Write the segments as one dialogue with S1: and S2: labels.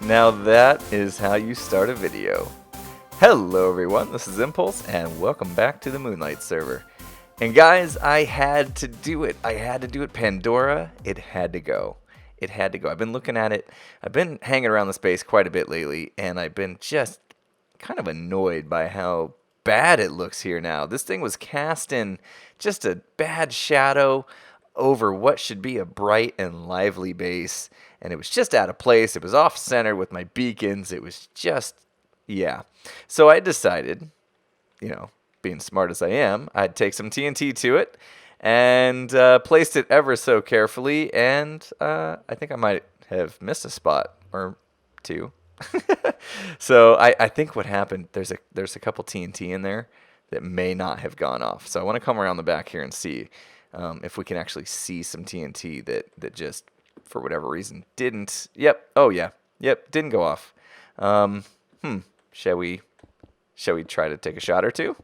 S1: Now that is how you start a video. Hello everyone, this is Impulse and welcome back to the Moonlight Server. And guys, I had to do it. Pandora, it had to go. It had to go. I've been looking at it. I've been hanging around the space quite a bit lately, and I've been just kind of annoyed by how bad it looks here now. This thing was cast in just a bad shadow over what should be a bright and lively base, and it was just out of place. It was off-center with my beacons. It was just, yeah. So I decided, being smart as I am, I'd take some TNT to it and placed it ever so carefully, and I think I might have missed a spot or two. So I think what happened, there's a couple TNT in there that may not have gone off. So I want to come around the back here and see if we can actually see some TNT that just, for whatever reason, didn't. Yep. Oh yeah. Yep. Didn't go off. Shall we try to take a shot or two?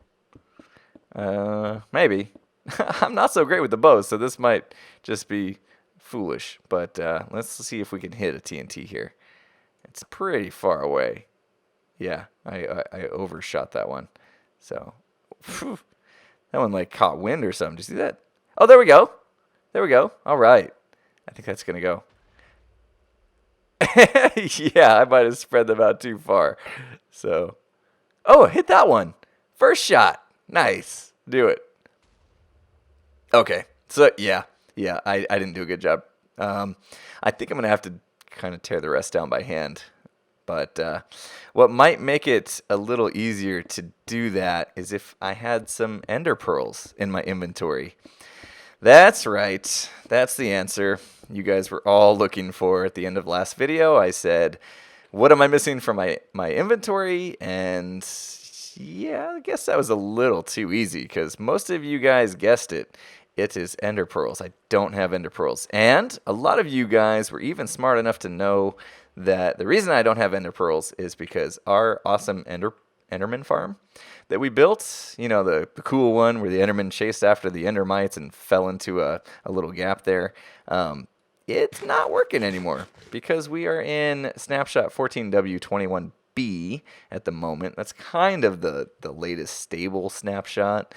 S1: Maybe. I'm not so great with the bow, so this might just be foolish. But let's see if we can hit a TNT here. It's pretty far away. Yeah, I overshot that one. So, that one like caught wind or something. Did you see that? Oh, there we go. There we go. All right. I think that's going to go. Yeah, I might have spread them out too far. So, oh, hit that one. First shot. Nice. Do it. Okay. So, yeah, I didn't do a good job. I think I'm going to have to kind of tear the rest down by hand. But what might make it a little easier to do that is if I had some ender pearls in my inventory. That's right. That's the answer you guys were all looking for at the end of last video. I said, what am I missing from my inventory? And yeah, I guess that was a little too easy because most of you guys guessed it. It is ender pearls. I don't have ender pearls. And a lot of you guys were even smart enough to know that the reason I don't have ender pearls is because our awesome Enderman farm that we built, the cool one where the Enderman chased after the Endermites and fell into a little gap there, it's not working anymore because we are in snapshot 14W21B at the moment. That's kind of the latest stable snapshot.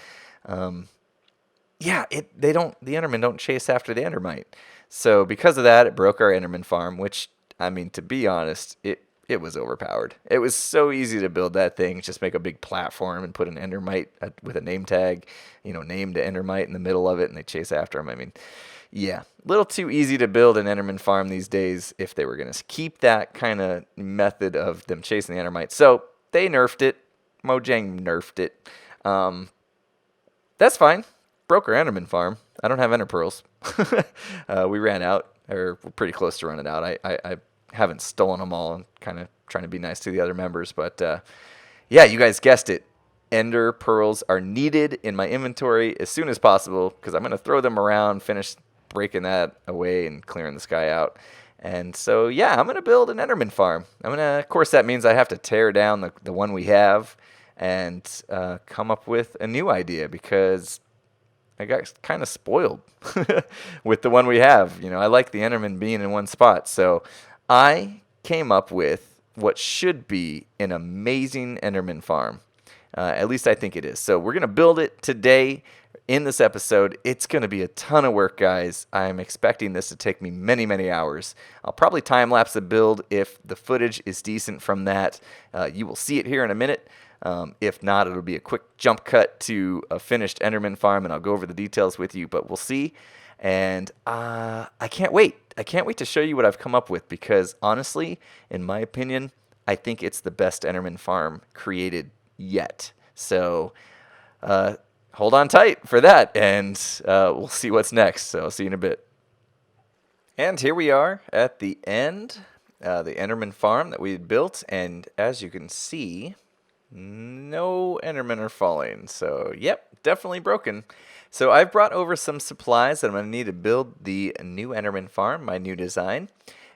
S1: Yeah, the Endermen don't chase after the Endermite. So because of that, it broke our Enderman farm, which, I mean, to be honest, it was overpowered. It was so easy to build that thing. Just make a big platform and put an Endermite with a name tag, named Endermite in the middle of it, and they chase after him. I mean, yeah, a little too easy to build an Enderman farm these days if they were going to keep that kind of method of them chasing the Endermite. So they nerfed it. Mojang nerfed it. That's fine. Broke our Enderman farm. I don't have ender pearls. We ran out, or we're pretty close to running out. I haven't stolen them all and kind of trying to be nice to the other members. But yeah, you guys guessed it. Ender pearls are needed in my inventory as soon as possible because I'm going to throw them around, finish breaking that away and clearing the sky out. And so, yeah, I'm going to build an Enderman farm. Of course, that means I have to tear down the one we have and come up with a new idea because I got kind of spoiled with the one we have. I like the Enderman being in one spot. So I came up with what should be an amazing Enderman farm. At least I think it is. So we're going to build it today in this episode. It's going to be a ton of work, guys. I'm expecting this to take me many, many hours. I'll probably time-lapse the build if the footage is decent from that. You will see it here in a minute. If not, it'll be a quick jump cut to a finished Enderman farm, and I'll go over the details with you, but we'll see. And I can't wait. I can't wait to show you what I've come up with because, honestly, in my opinion, I think it's the best Enderman farm created yet. So hold on tight for that, and we'll see what's next. So I'll see you in a bit. And here we are at the end, the Enderman farm that we had built, and as you can see, no Endermen are falling. So, yep, definitely broken. So I've brought over some supplies that I'm going to need to build the new Enderman farm, my new design.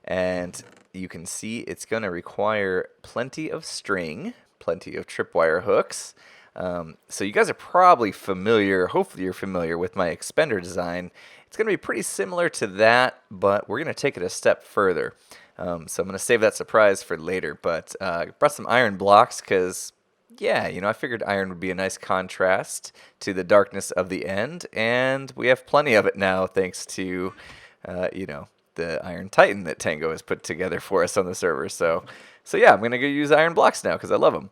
S1: And you can see it's going to require plenty of string, plenty of tripwire hooks. So you guys are probably familiar, hopefully you're familiar with my expender design. It's going to be pretty similar to that, but we're going to take it a step further. So I'm going to save that surprise for later. But brought some iron blocks because, yeah, I figured iron would be a nice contrast to the darkness of the end. And we have plenty of it now thanks to, the Iron Titan that Tango has put together for us on the server. So yeah, I'm going to go use iron blocks now because I love them.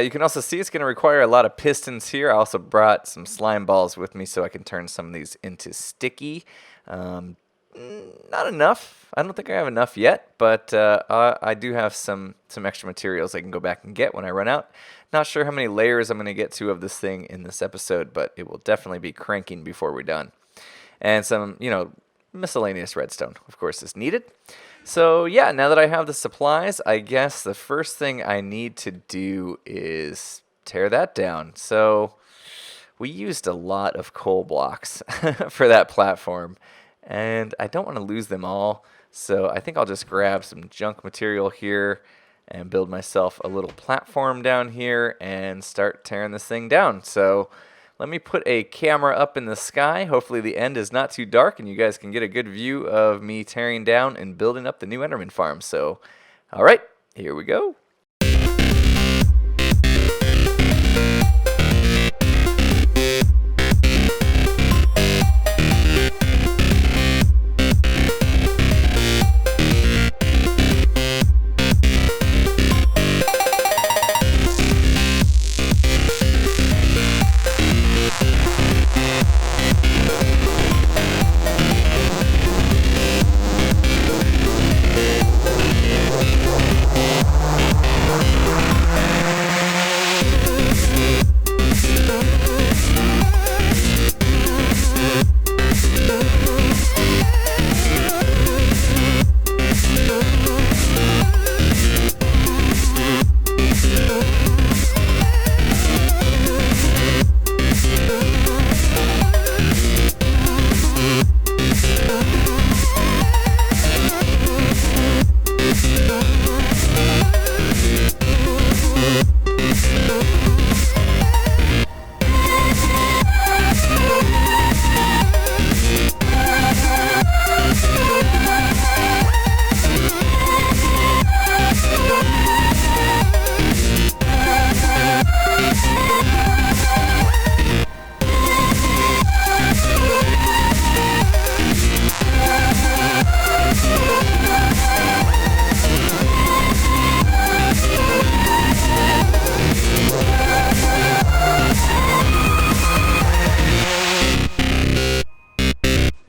S1: You can also see it's going to require a lot of pistons here. I also brought some slime balls with me so I can turn some of these into sticky. Not enough. I don't think I have enough yet, but I do have some extra materials I can go back and get when I run out. Not sure how many layers I'm going to get to of this thing in this episode, but it will definitely be cranking before we're done. And some, miscellaneous redstone, of course, is needed. So yeah, now that I have the supplies, I guess the first thing I need to do is tear that down. So we used a lot of coal blocks for that platform, and I don't want to lose them all. So I think I'll just grab some junk material here and build myself a little platform down here and start tearing this thing down. So let me put a camera up in the sky. Hopefully the end is not too dark and you guys can get a good view of me tearing down and building up the new Enderman farm. So, all right, here we go.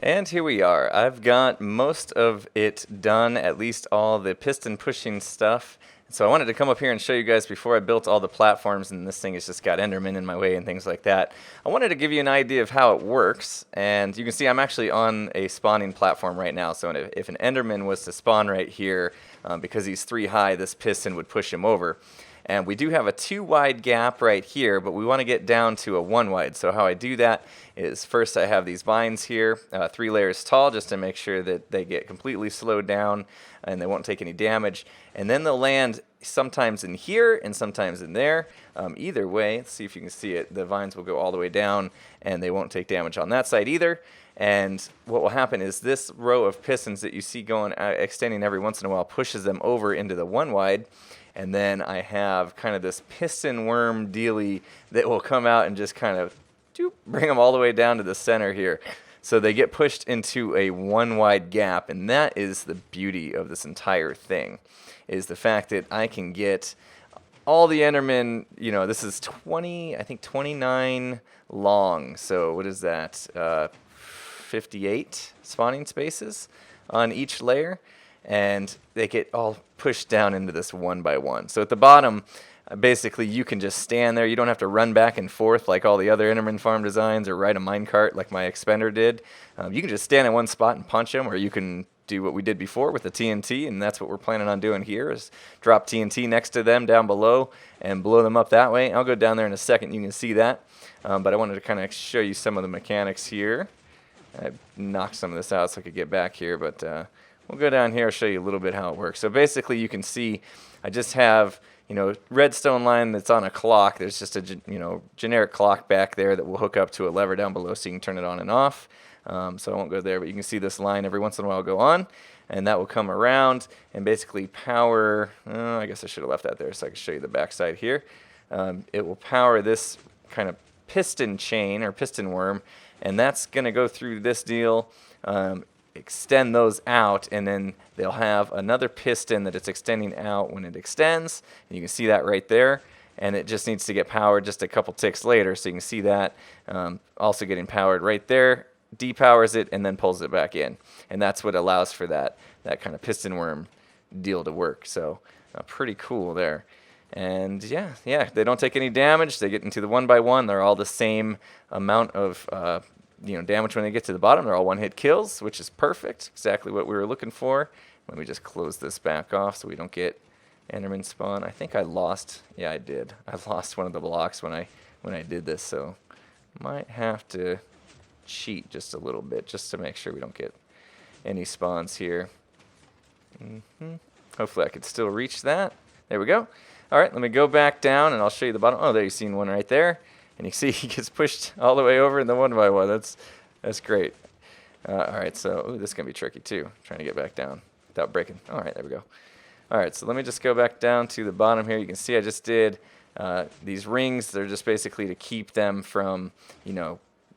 S1: And here we are. I've got most of it done, at least all the piston pushing stuff. So I wanted to come up here and show you guys before I built all the platforms, and this thing has just got Endermen in my way and things like that. I wanted to give you an idea of how it works, and you can see I'm actually on a spawning platform right now. So if an Enderman was to spawn right here, because he's 3 high, this piston would push him over. And we do have a 2 wide gap right here, but we want to get down to a 1 wide. So how I do that is first I have these vines here, 3 layers tall, just to make sure that they get completely slowed down and they won't take any damage. And then they'll land sometimes in here and sometimes in there. Either way, let's see if you can see it, the vines will go all the way down and they won't take damage on that side either. And what will happen is this row of pistons that you see going extending every once in a while pushes them over into the 1 wide. And then I have kind of this piston worm dealy that will come out and just kind of bring them all the way down to the center here. So they get pushed into a 1 wide gap, and that is the beauty of this entire thing, is the fact that I can get all the Endermen, this is 29 long. So what is that? 58 spawning spaces on each layer. And they get all pushed down into this 1 by 1. So at the bottom, basically you can just stand there. You don't have to run back and forth like all the other Enderman farm designs or ride a minecart like my Expender did. You can just stand in one spot and punch them, or you can do what we did before with the TNT, and that's what we're planning on doing here, is drop TNT next to them down below and blow them up that way. I'll go down there in a second, you can see that. But I wanted to kind of show you some of the mechanics here. I knocked some of this out so I could get back here, but we'll go down here and show you a little bit how it works. So basically you can see I just have, redstone line that's on a clock. There's just a generic clock back there that will hook up to a lever down below so you can turn it on and off. So I won't go there, but you can see this line every once in a while go on, and that will come around and basically power. I guess I should have left that there so I can show you the back side here. It will power this kind of piston chain or piston worm, and that's going to go through this deal, extend those out, and then they'll have another piston that it's extending out when it extends, and you can see that right there, and it just needs to get powered just a couple ticks later, so you can see that also getting powered right there, depowers it, and then pulls it back in, and that's what allows for that kind of piston worm deal to work. So pretty cool there. And yeah, they don't take any damage. They get into the 1x1. They're all the same amount of damage when they get to the bottom. They're all one-hit kills, which is perfect. Exactly what we were looking for. Let me just close this back off so we don't get Enderman spawn. I think I lost. Yeah, I did. I lost one of the blocks when I did this, so might have to cheat just a little bit just to make sure we don't get any spawns here. Hopefully I could still reach that. There we go. All right, let me go back down, and I'll show you the bottom. Oh, there you see one right there. And you see he gets pushed all the way over in the 1x1. That's great. All right, so this is going to be tricky, too, trying to get back down without breaking. All right, there we go. All right, so let me just go back down to the bottom here. You can see I just did these rings. They're just basically to keep them from,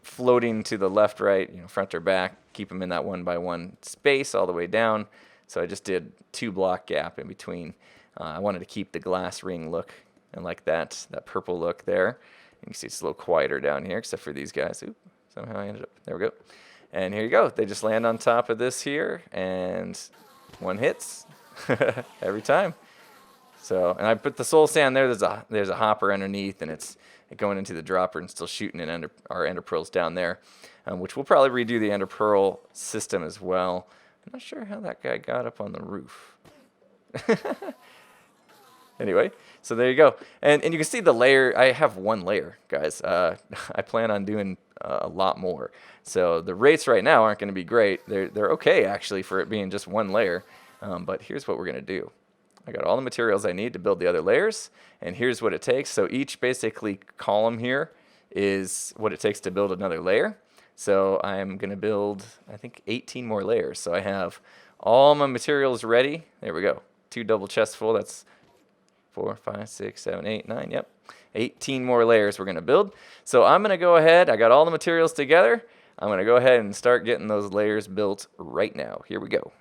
S1: floating to the left, right, front or back, keep them in that 1x1 space all the way down. So I just did 2-block gap in between. I wanted to keep the glass ring look and like that purple look there. You can see it's a little quieter down here, except for these guys. Oop, somehow I ended up, there we go. And here you go. They just land on top of this here, and one hits every time. So, and I put the soul sand there. There's a hopper underneath, and it's going into the dropper and still shooting in our ender pearls down there, which we'll probably redo the ender pearl system as well. I'm not sure how that guy got up on the roof. Anyway, so there you go. And you can see the layer. I have one layer, guys. I plan on doing a lot more. So the rates right now aren't going to be great. They're okay, actually, for it being just one layer. But here's what we're going to do. I got all the materials I need to build the other layers, and here's what it takes. So each basically column here is what it takes to build another layer. So I'm going to build, I think, 18 more layers. So I have all my materials ready. There we go. 2 double chests full. That's 4, 5, 6, 7, 8, 9. Yep. 18 more layers we're going to build. So I'm going to go ahead. I got all the materials together. I'm going to go ahead and start getting those layers built right now. Here we go.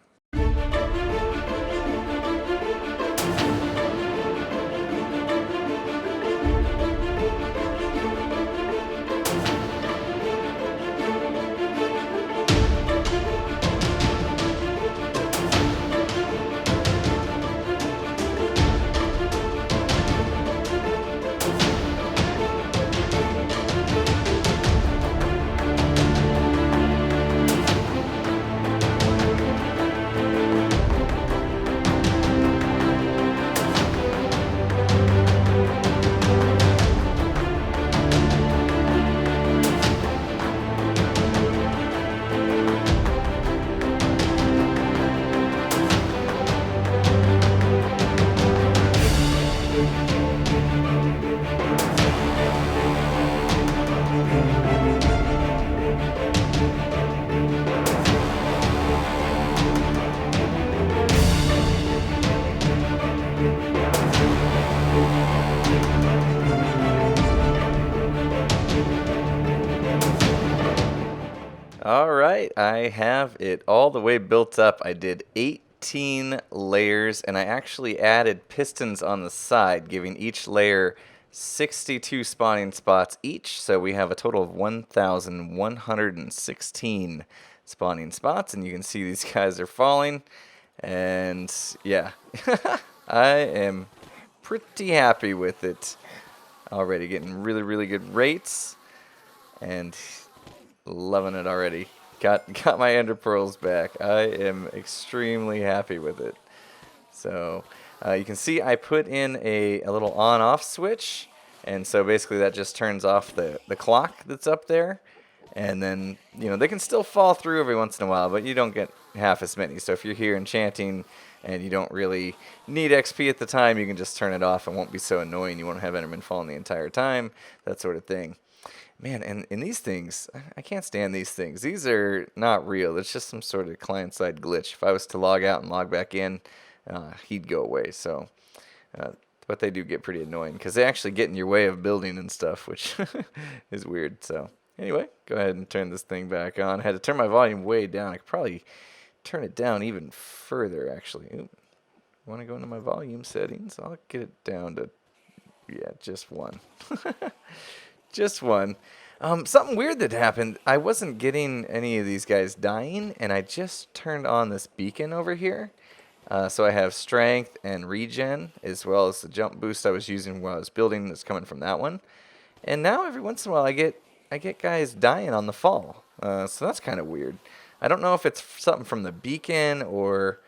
S1: All right, I have it all the way built up. I did 18 layers, and I actually added pistons on the side, giving each layer 62 spawning spots each. So we have a total of 1,116 spawning spots, and you can see these guys are falling. And yeah, I am pretty happy with it already. Getting really, really good rates, and loving it already. Got my ender pearls back. I am extremely happy with it. So you can see I put in a little on-off switch, and so basically that just turns off the clock that's up there. And then, they can still fall through every once in a while, but you don't get half as many. So if you're here enchanting and you don't really need XP at the time, you can just turn it off. It won't be so annoying. You won't have Enderman falling the entire time, that sort of thing. Man, and in these things, I can't stand these things. These are not real. It's just some sort of client-side glitch. If I was to log out and log back in, he'd go away. So, but they do get pretty annoying because they actually get in your way of building and stuff, which is weird. So, anyway, go ahead and turn this thing back on. I had to turn my volume way down. I could probably turn it down even further, actually. Ooh, want to go into my volume settings? I'll get it down to, yeah, just one. Just one. Something weird that happened. I wasn't getting any of these guys dying, and I just turned on this beacon over here. So I have strength and regen, as well as the jump boost I was using while I was building that's coming from that one. And now every once in a while I get guys dying on the fall. So that's kind of weird. I don't know if it's something from the beacon or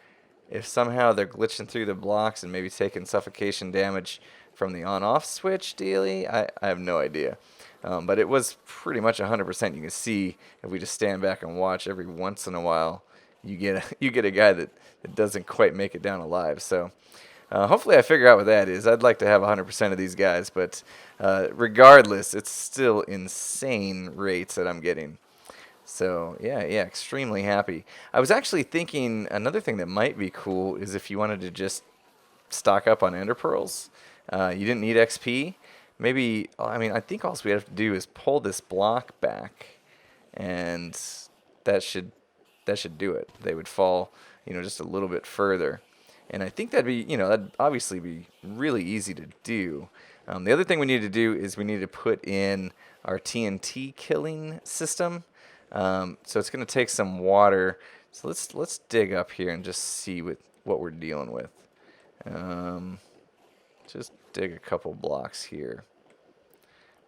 S1: if somehow they're glitching through the blocks and maybe taking suffocation damage from the on-off switch daily. I have no idea. But it was pretty much 100%. You can see if we just stand back and watch every once in a while, you get a guy that doesn't quite make it down alive. So hopefully I figure out what that is. I'd like to have 100% of these guys, but regardless, it's still insane rates that I'm getting. So yeah, extremely happy. I was actually thinking another thing that might be cool is if you wanted to just stock up on ender pearls. You didn't need XP. Maybe, I mean, I think all we have to do is pull this block back, and that should do it. They would fall, just a little bit further. And I think that'd be, that'd obviously be really easy to do. The other thing we need to do is we need to put in our TNT killing system. So it's going to take some water. So let's dig up here and just see what we're dealing with. Just dig a couple blocks here.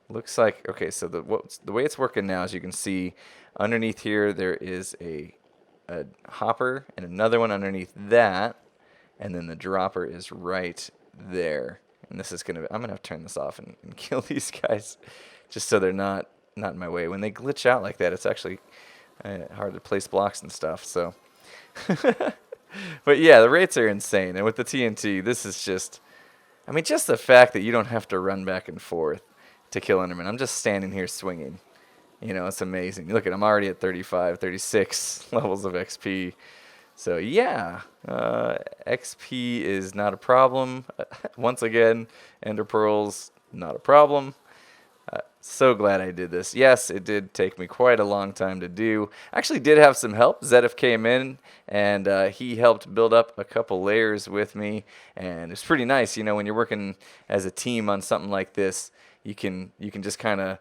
S1: Looks like, okay, so the way it's working now, as you can see, underneath here there is a hopper and another one underneath that, and then the dropper is right there. And this is I'm gonna have to turn this off and kill these guys, just so they're not in my way. When they glitch out like that, it's actually hard to place blocks and stuff. So, but yeah, the rates are insane, and with the TNT, this is just. I mean, just the fact that you don't have to run back and forth to kill Enderman. I'm just standing here swinging. It's amazing. Look at, I'm already at 35, 36 levels of XP. So yeah, XP is not a problem. Once again, ender pearls, not a problem. So glad I did this. Yes, it did take me quite a long time to do. Actually did have some help. Zedif came in, and he helped build up a couple layers with me, and it's pretty nice. When you're working as a team on something like this, you can just kind of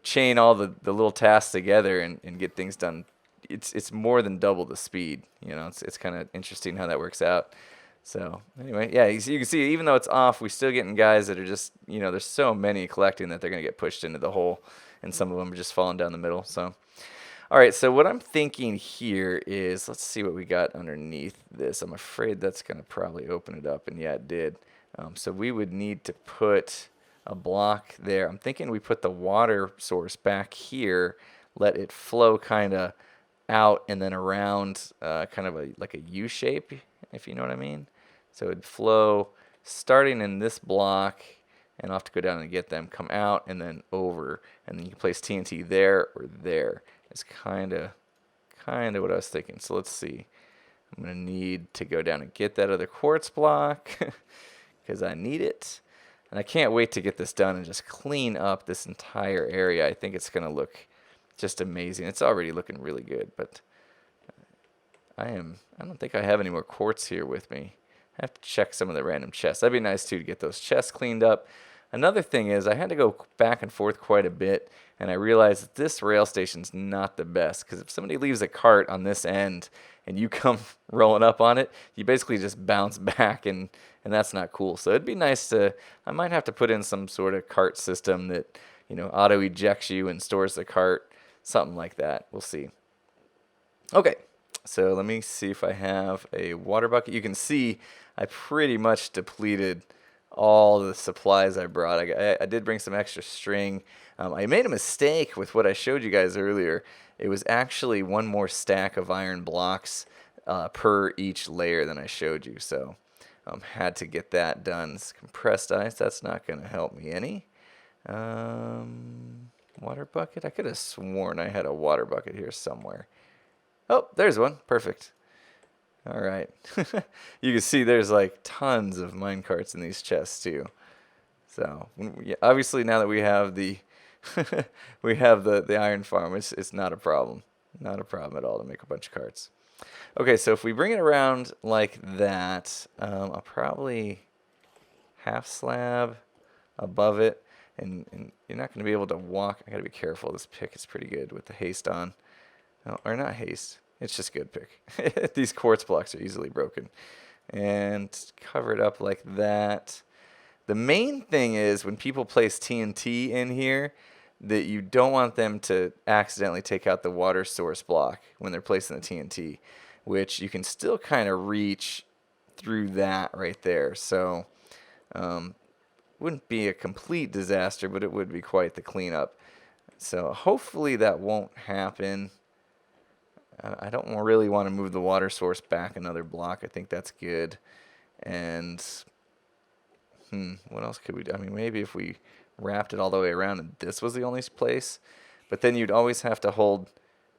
S1: chain all the little tasks together and get things done. It's more than double the speed. It's kind of interesting how that works out. So anyway, yeah, you can see even though it's off, we're still getting guys that are just, there's so many collecting that they're going to get pushed into the hole, and some of them are just falling down the middle. So, all right, so what I'm thinking here is, let's see what we got underneath this. I'm afraid that's going to probably open it up, and yeah, it did. So we would need to put a block there. I'm thinking we put the water source back here, let it flow kind of out and then around kind of like a U shape, if you know what I mean. So it'd flow starting in this block, and I'll have to go down and get them, come out, and then over. And then you can place TNT there or there. It's kind of what I was thinking. So let's see. I'm going to need to go down and get that other quartz block because I need it. And I can't wait to get this done and just clean up this entire area. I think it's going to look just amazing. It's already looking really good, but I don't think I have any more quartz here with me. I have to check some of the random chests. That'd be nice too to get those chests cleaned up. Another thing is I had to go back and forth quite a bit, and I realized that this rail station's not the best, because if somebody leaves a cart on this end and you come rolling up on it, you basically just bounce back, and that's not cool. So it'd be nice I might have to put in some sort of cart system that, auto ejects you and stores the cart, something like that. We'll see. Okay. So let me see if I have a water bucket. You can see I pretty much depleted all the supplies I brought. I did bring some extra string. I made a mistake with what I showed you guys earlier. It was actually one more stack of iron blocks per each layer than I showed you. So had to get that done. It's compressed ice, that's not going to help me any. Water bucket? I could have sworn I had a water bucket here somewhere. Oh, there's one. Perfect. All right. You can see there's like tons of mine carts in these chests too. So yeah, obviously now that we have the we have the iron farm, it's not a problem. Not a problem at all to make a bunch of carts. Okay, so if we bring it around like that, I'll probably half slab above it, and you're not going to be able to walk. I got to be careful. This pick is pretty good with the haste on. No, or not haste. It's just good pick. These quartz blocks are easily broken. And cover it up like that. The main thing is when people place TNT in here, that you don't want them to accidentally take out the water source block when they're placing the TNT, which you can still kind of reach through that right there. So wouldn't be a complete disaster, but it would be quite the cleanup. So hopefully that won't happen. I don't really want to move the water source back another block. I think that's good. And what else could we do? I mean, maybe if we wrapped it all the way around and this was the only place, but then you'd always have to hold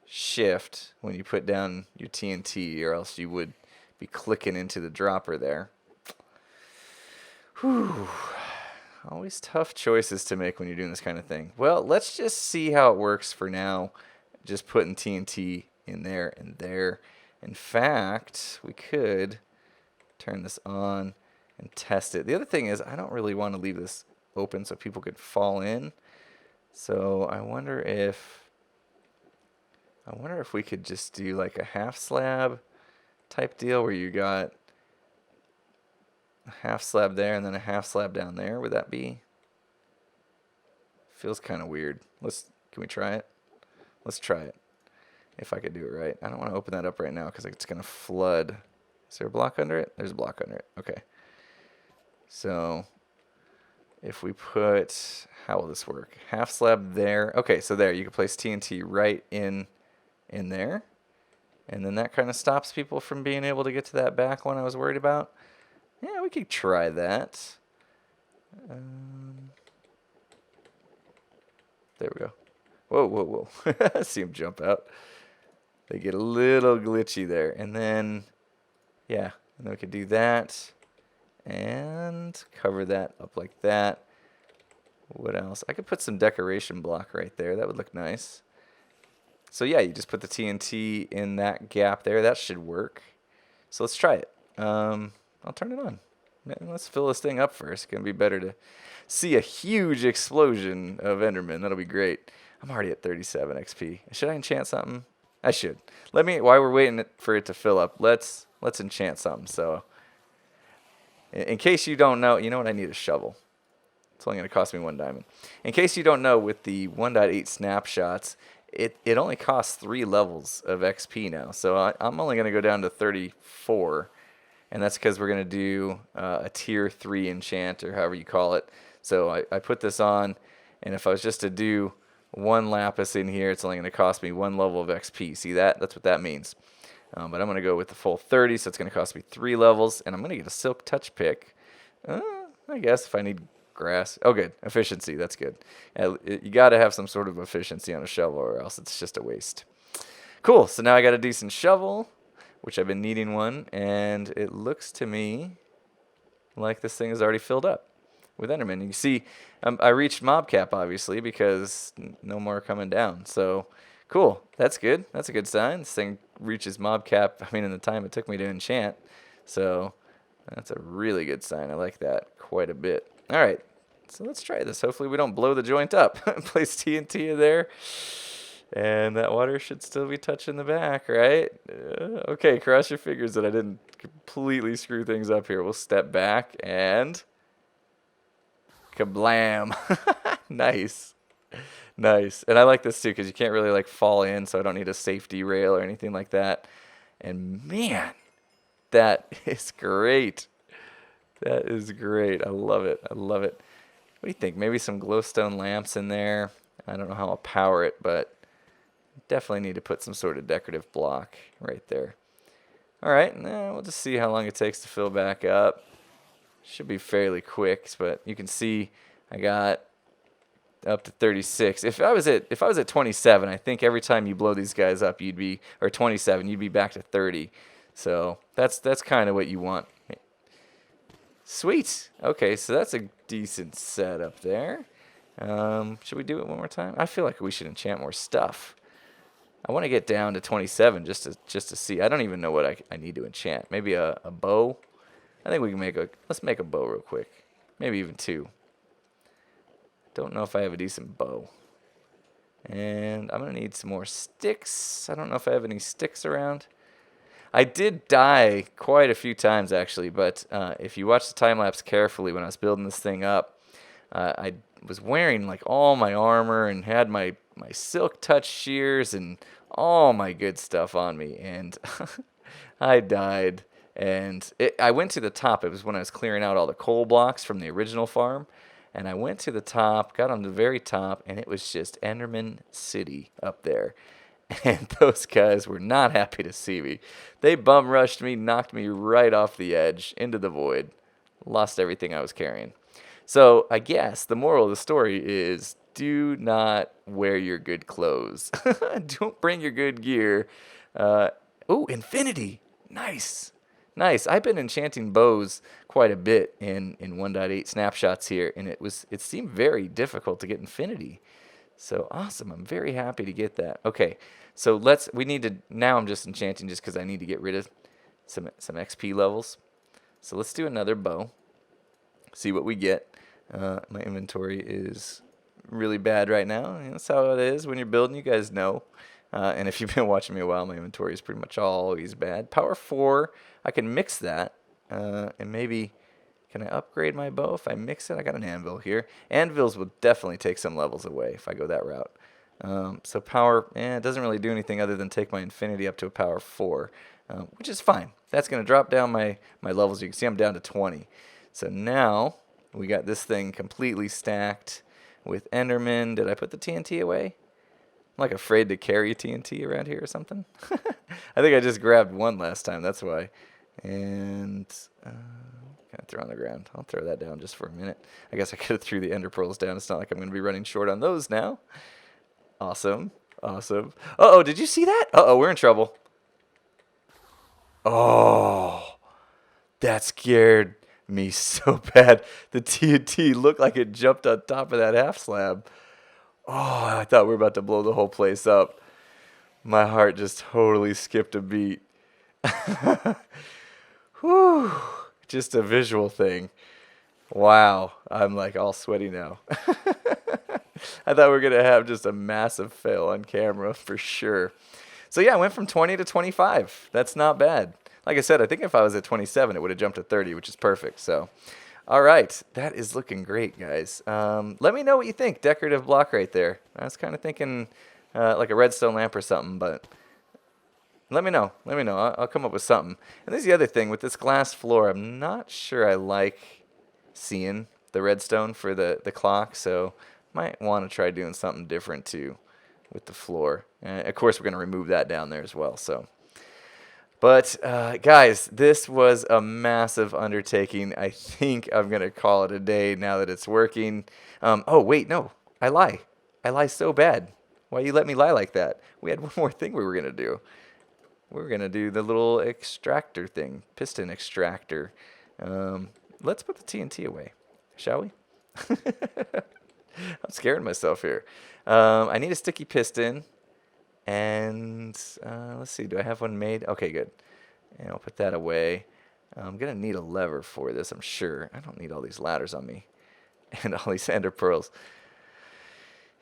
S1: shift when you put down your TNT, or else you would be clicking into the dropper there. Whew. Always tough choices to make when you're doing this kind of thing. Well, let's just see how it works for now. Just putting TNT in there and there. In fact, we could turn this on and test it. The other thing is I don't really want to leave this open so people could fall in. So I wonder if we could just do like a half slab type deal where you got a half slab there and then a half slab down there. Would that be? Feels kind of weird. Can we try it? Let's try it. If I could do it right. I don't want to open that up right now because it's going to flood. Is there a block under it? There's a block under it. Okay. So if we put, how will this work? Half slab there. Okay, so there, you can place TNT right in there. And then that kind of stops people from being able to get to that back one I was worried about. Yeah, we could try that. There we go. Whoa, whoa, whoa. See him jump out. They get a little glitchy there. And then, yeah, and then we could do that. And cover that up like that. What else? I could put some decoration block right there. That would look nice. So yeah, you just put the TNT in that gap there. That should work. So let's try it. I'll turn it on. Let's fill this thing up first. It's going to be better to see a huge explosion of Endermen. That'll be great. I'm already at 37 XP. Should I enchant something? I should. While we're waiting for it to fill up, let's enchant something. So in case you don't know, you know what? I need a shovel. It's only going to cost me 1 diamond. In case you don't know, with the 1.8 snapshots, it only costs 3 levels of XP now. So I'm only going to go down to 34. And that's because we're going to do a tier 3 enchant, or however you call it. So I put this on, and if I was just to do 1 lapis in here, it's only going to cost me 1 level of XP. See that? That's what that means. But I'm going to go with the full 30, so it's going to cost me 3 levels. And I'm going to get a silk touch pick. I guess if I need grass. Oh, good. Efficiency. That's good. You got to have some sort of efficiency on a shovel, or else it's just a waste. Cool. So now I got a decent shovel, which I've been needing one. And it looks to me like this thing is already filled up with Endermen. You see, I reached mob cap, obviously, because no more coming down. So cool. That's good. That's a good sign. This thing reaches mob cap, in the time it took me to enchant. So that's a really good sign. I like that quite a bit. All right. So let's try this. Hopefully we don't blow the joint up. Place TNT in there. And that water should still be touching the back, right? Okay, cross your fingers that I didn't completely screw things up here. We'll step back and kablam. Nice. Nice. And I like this too because you can't really fall in, so I don't need a safety rail or anything like that. And man, that is great. That is great. I love it. I love it. What do you think? Maybe some glowstone lamps in there. I don't know how I'll power it, but definitely need to put some sort of decorative block right there. All right, we'll just see how long it takes to fill back up. Should be fairly quick, but you can see I got up to 36. If I was at 27, I think every time you blow these guys up, you'd be, or 27, you'd be back to 30. So that's kind of what you want. Sweet. Okay, so that's a decent setup there. Should we do it one more time? I feel like we should enchant more stuff. I want to get down to 27 just to see. I don't even know what I need to enchant. Maybe a bow. I think we can let's make a bow real quick. Maybe even 2. Don't know if I have a decent bow. And I'm going to need some more sticks. I don't know if I have any sticks around. I did die quite a few times, actually, but if you watch the time-lapse carefully when I was building this thing up, I was wearing like all my armor and had my silk touch shears and all my good stuff on me, and I died. And I went to the top. It was when I was clearing out all the coal blocks from the original farm. And I went to the top, got on the very top, and it was just Enderman City up there. And those guys were not happy to see me. They bum rushed me, knocked me right off the edge into the void. Lost everything I was carrying. So I guess the moral of the story is do not wear your good clothes. Don't bring your good gear. Oh, infinity. Nice. Nice. I've been enchanting bows quite a bit in 1.8 snapshots here, and it seemed very difficult to get infinity. So awesome. I'm very happy to get that. Okay, so now I'm just enchanting just because I need to get rid of some XP levels. So let's do another bow. See what we get. My inventory is really bad right now. That's how it is when you're building. You guys know. And if you've been watching me a while, my inventory is pretty much always bad. Power 4, I can mix that. And maybe, can I upgrade my bow if I mix it? I got an anvil here. Anvils will definitely take some levels away if I go that route. So power, it doesn't really do anything other than take my infinity up to a power 4, which is fine. That's going to drop down my levels. You can see I'm down to 20. So now we got this thing completely stacked with Enderman. Did I put the TNT away? I'm like afraid to carry TNT around here or something. I think I just grabbed one last time. That's why. And kind of throw on the ground. I'll throw that down just for a minute. I guess I could have threw the ender pearls down. It's not like I'm going to be running short on those now. Awesome. Awesome. Uh-oh, did you see that? Uh-oh, we're in trouble. Oh, that scared me so bad. The TNT looked like it jumped on top of that half slab. Oh, I thought we were about to blow the whole place up. My heart just totally skipped a beat. Whew. Just a visual thing. Wow. I'm like all sweaty now. I thought we were going to have just a massive fail on camera for sure. So yeah, I went from 20 to 25. That's not bad. Like I said, I think if I was at 27, it would have jumped to 30, which is perfect. So, all right. That is looking great, guys. Let me know what you think. Decorative block right there. I was kind of thinking like a redstone lamp or something, but let me know. Let me know. I'll come up with something. And there's the other thing. With this glass floor, I'm not sure I like seeing the redstone for the clock, so might want to try doing something different too with the floor. Of course, we're going to remove that down there as well. So, but guys, this was a massive undertaking. I think I'm going to call it a day now that it's working. Oh, wait, no. I lie. I lie so bad. Why you let me lie like that? We had one more thing we were going to do. We were going to do the little extractor thing, piston extractor. Let's put the TNT away, shall we? I'm scaring myself here. I need a sticky piston. And let's see, do I have one made? Okay, good. And I'll put that away. I'm going to need a lever for this, I'm sure. I don't need all these ladders on me. And all these ender pearls.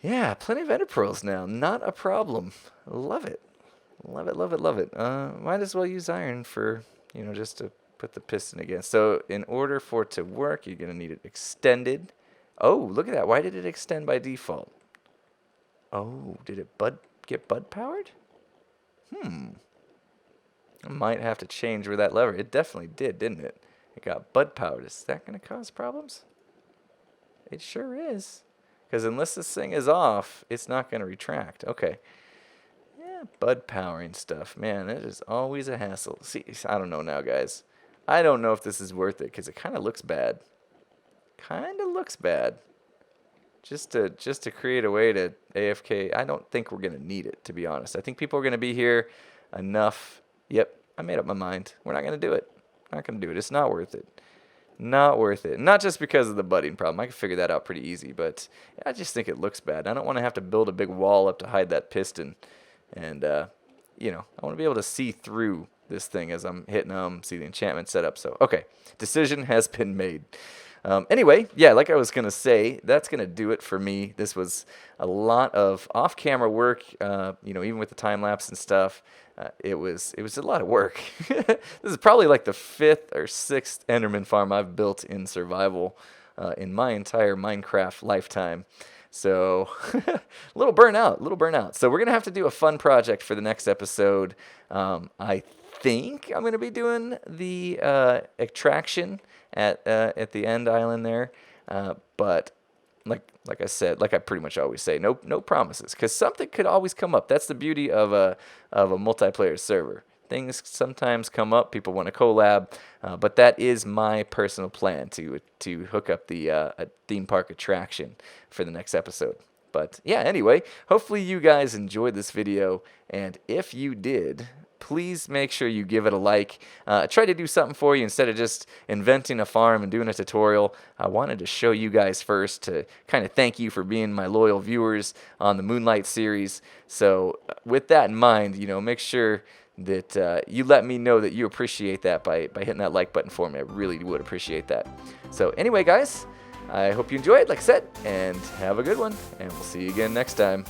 S1: Yeah, plenty of ender pearls now. Not a problem. Love it. Love it, love it, love it. Might as well use iron for, just to put the piston again. So in order for it to work, you're going to need it extended. Oh, look at that. Why did it extend by default? Oh, did it get bud powered? I might have to change where that lever. It definitely did, didn't it? It got bud powder. Is that going to cause problems? It sure is. Because unless this thing is off, it's not going to retract. Okay. Yeah, bud powering stuff. Man, it is always a hassle. See, I don't know now, guys. I don't know if this is worth it because it kind of looks bad. Kind of looks bad. Just to create a way to AFK, I don't think we're going to need it, to be honest. I think people are going to be here enough. Yep, I made up my mind. We're not going to do it. Not going to do it. It's not worth it. Not worth it. Not just because of the budding problem. I can figure that out pretty easy, but I just think it looks bad. I don't want to have to build a big wall up to hide that piston. And, you know, I want to be able to see through this thing as I'm hitting them, see the enchantment set up. So, okay, decision has been made. Anyway, yeah, like I was going to say, that's going to do it for me. This was a lot of off-camera work, you know, even with the time-lapse and stuff. It was a lot of work. This is probably like the 5th or 6th Enderman farm I've built in survival in my entire Minecraft lifetime. So, a little burnout. So we're going to have to do a fun project for the next episode. I think I'm going to be doing the extraction at the end island there, but like I said, like I pretty much always say, no promises, because something could always come up. That's the beauty of a multiplayer server. Things sometimes come up. People want to collab, but that is my personal plan to hook up the a theme park attraction for the next episode. But yeah, anyway, hopefully you guys enjoyed this video, and if you did, please make sure you give it a like. I tried to do something for you instead of just inventing a farm and doing a tutorial. I wanted to show you guys first to kind of thank you for being my loyal viewers on the Moonlight series. So with that in mind, you know, make sure that you let me know that you appreciate that by hitting that like button for me. I really would appreciate that. So anyway, guys, I hope you enjoyed, like I said, and have a good one, and we'll see you again next time.